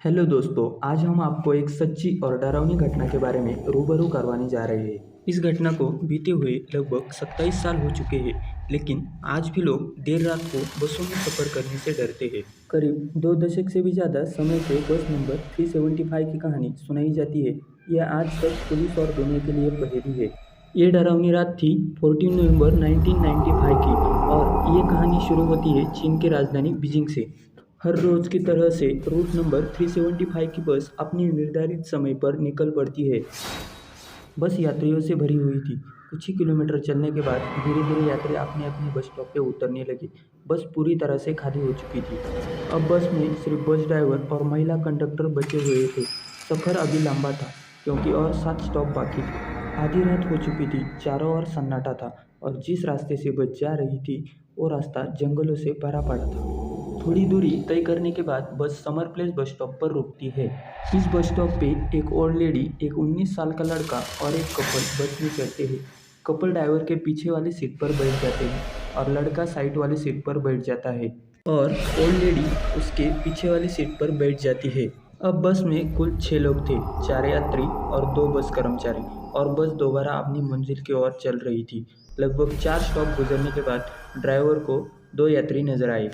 Hello दोस्तों, आज हम आपको एक सच्ची और डरावनी घटना के बारे में रूबरू करवाने जा रहे हैं। इस घटना को बीते हुए लगभग 27 साल हो चुके हैं, लेकिन आज भी लोग देर रात को बसों में सफ़र करने से डरते हैं। करीब 2 दशक से भी ज़्यादा समय से बस नंबर 375 की कहानी सुनाई जाती है। यह आज तक पुलिस और दुनिया के लिए पहेली है। ये डरावनी रात थी 14 नवंबर 1995 की, और ये कहानी शुरू होती है चीन की राजधानी बीजिंग से। हर रोज़ की तरह से रूट नंबर 375 की बस अपने निर्धारित समय पर निकल पड़ती है। बस यात्रियों से भरी हुई थी। कुछ ही किलोमीटर चलने के बाद धीरे धीरे यात्री अपने अपने बस स्टॉप पे उतरने लगे। बस पूरी तरह से खाली हो चुकी थी। अब बस में सिर्फ बस ड्राइवर और महिला कंडक्टर बचे हुए थे। सफ़र अभी लंबा था, क्योंकि और 7 स्टॉप बाकी थे। आधी रात हो चुकी थी, चारों ओर सन्नाटा था, और जिस रास्ते से बस जा रही थी वो रास्ता जंगलों से भरा पड़ा था। थोड़ी दूरी तय करने के बाद बस समर प्लेस बस स्टॉप पर रुकती है। इस बस स्टॉप पे एक ओल्ड लेडी, एक 19 साल का लड़का और एक कपल बस में चढ़ते हैं। कपल ड्राइवर के पीछे वाली सीट पर बैठ जाते हैं और लड़का साइड वाली सीट पर बैठ जाता है, और ओल्ड लेडी उसके पीछे वाली सीट पर बैठ जाती है। अब बस में कुल 6 लोग थे, 4 यात्री और 2 बस कर्मचारी, और बस दोबारा अपनी मंजिल की ओर चल रही थी। लगभग 4 स्टॉप गुजरने के बाद ड्राइवर को 2 यात्री नजर आए।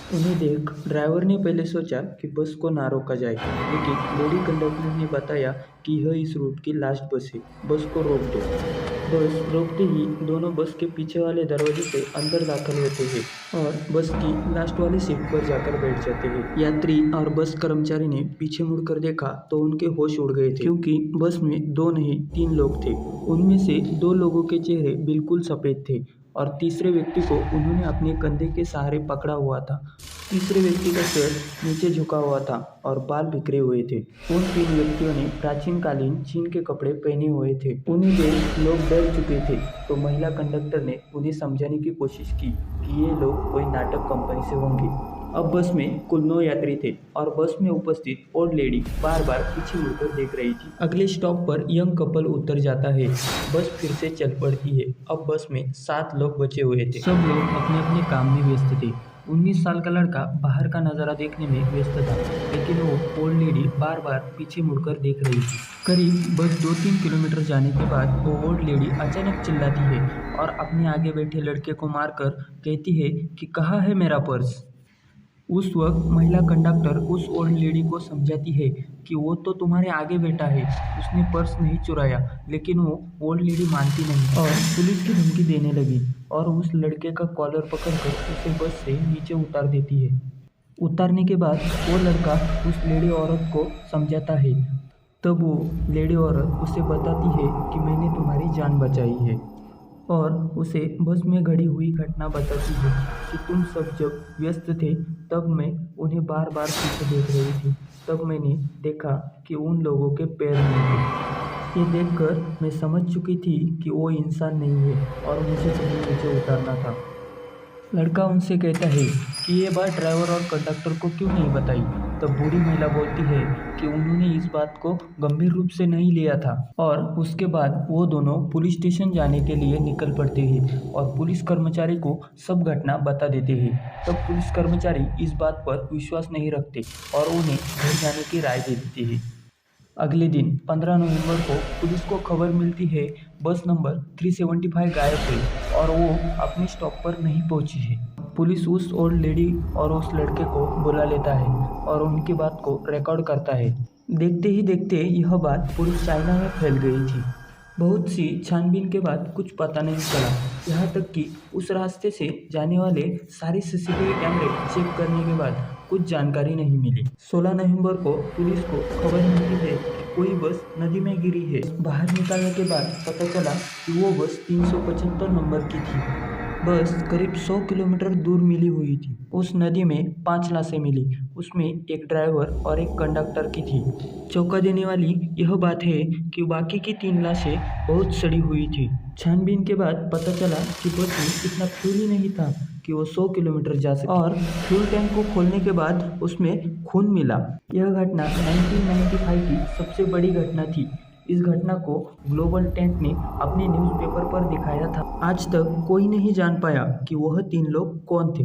उन्हें देख ड्राइवर ने पहले सोचा कि बस को ना रोका जाए, लेकिन लेडी कंडक्टर ने बताया कि यह इस रूट की लास्ट बस है, बस को रोक दो। बस रोकते ही दोनों बस के पीछे वाले दरवाजे से अंदर दाखिल होते हैं और बस की लास्ट वाली सीट पर जाकर बैठ जाते हैं। यात्री और बस कर्मचारी ने पीछे मुड़कर देखा तो उनके होश उड़ गए थे, क्योंकि बस में 2 नहीं 3 लोग थे। उनमें से 2 लोगों के चेहरे बिल्कुल सफ़ेद थे और तीसरे व्यक्ति को उन्होंने अपने कंधे के सहारे पकड़ा हुआ था। तीसरे व्यक्ति का सिर नीचे झुका हुआ था और बाल बिखरे हुए थे। उन 3 व्यक्तियों ने प्राचीन कालीन चीन के कपड़े पहने हुए थे। उन्हें देख लोग डर चुके थे, तो महिला कंडक्टर ने उन्हें समझाने की कोशिश की कि ये लोग कोई नाटक कंपनी से होंगे। अब बस में कुल 9 यात्री थे और बस में उपस्थित ओल्ड लेडी बार बार पीछे मुड़कर देख रही थी। अगले स्टॉप पर यंग कपल उतर जाता है। बस फिर से चल पड़ती है। अब बस में 7 लोग बचे हुए थे। सब लोग अपने अपने काम में व्यस्त थे। 19 साल का लड़का बाहर का नज़ारा देखने में व्यस्त था, लेकिन वो ओल्ड लेडी बार बार पीछे मुड़कर देख रही थी। करीब बस 2-3 किलोमीटर जाने के बाद वो ओल्ड लेडी अचानक चिल्लाती है और अपने आगे बैठे लड़के को मारकर कहती है कि कहाँ है मेरा पर्स। उस वक्त महिला कंडक्टर उस ओल्ड लेडी को समझाती है कि वो तो तुम्हारे आगे बैठा है, उसने पर्स नहीं चुराया। लेकिन वो ओल्ड लेडी मानती नहीं और पुलिस की धमकी देने लगी और उस लड़के का कॉलर पकड़कर उसे बस से नीचे उतार देती है। उतारने के बाद वो लड़का उस लेडी औरत को समझाता है। तब वो लेडी औरत उसे बताती है कि मैंने तुम्हारी जान बचाई है, और उसे बस में घड़ी हुई घटना बताती है कि तुम सब जब व्यस्त थे तब मैं उन्हें बार बार पीछे देख रही थी। तब मैंने देखा कि उन लोगों के पैर नहीं थे। ये देखकर मैं समझ चुकी थी कि वो इंसान नहीं है और मुझे उन्हें नीचे उतारना था। लड़का उनसे कहता है कि ये बात ड्राइवर और कंडक्टर को क्यों नहीं बताई। तब बूढ़ी महिला बोलती है कि उन्होंने इस बात को गंभीर रूप से नहीं लिया था, और उसके बाद वो दोनों पुलिस स्टेशन जाने के लिए निकल पड़ते हैं और पुलिस कर्मचारी को सब घटना बता देते हैं। तब पुलिस कर्मचारी इस बात पर विश्वास नहीं रखते और उन्हें घर जाने की राय दे देते हैं। अगले दिन 15 नवंबर को पुलिस को खबर मिलती है बस नंबर 375 गायब है और वो अपने स्टॉप पर नहीं पहुंची है। पुलिस उस ओल्ड लेडी और उस लड़के को बुला लेता है और उनकी बात को रिकॉर्ड करता है। देखते ही देखते यह बात पूरी चाइना में फैल गई थी। बहुत सी छानबीन के बाद कुछ पता नहीं चला, यहाँ तक कि उस रास्ते से जाने वाले सारे सीसीटीवी कैमरे चेक करने के बाद कुछ जानकारी नहीं मिली। 16 नवंबर को पुलिस को खबर मिलती है कि कोई बस नदी में गिरी है। बाहर निकालने के बाद पता चला कि वो बस 375 नंबर की थी। बस करीब 100 किलोमीटर दूर मिली हुई थी। उस नदी में 5 लाशें मिली, उसमें एक ड्राइवर और एक कंडक्टर की थी। चौंका देने वाली यह बात है कि बाकी की 3 लाशें बहुत सड़ी हुई थी। छानबीन के बाद पता चला कि बस में इतना फ्यूल ही नहीं था कि वो 100 किलोमीटर जा सके, और फ्यूल टैंक को खोलने के बाद उसमें खून मिला। यह घटना 1995 की सबसे बड़ी घटना थी। इस घटना को ग्लोबल टेंट ने अपने न्यूज़पेपर पर दिखाया था। आज तक कोई नहीं जान पाया कि वह 3 लोग कौन थे।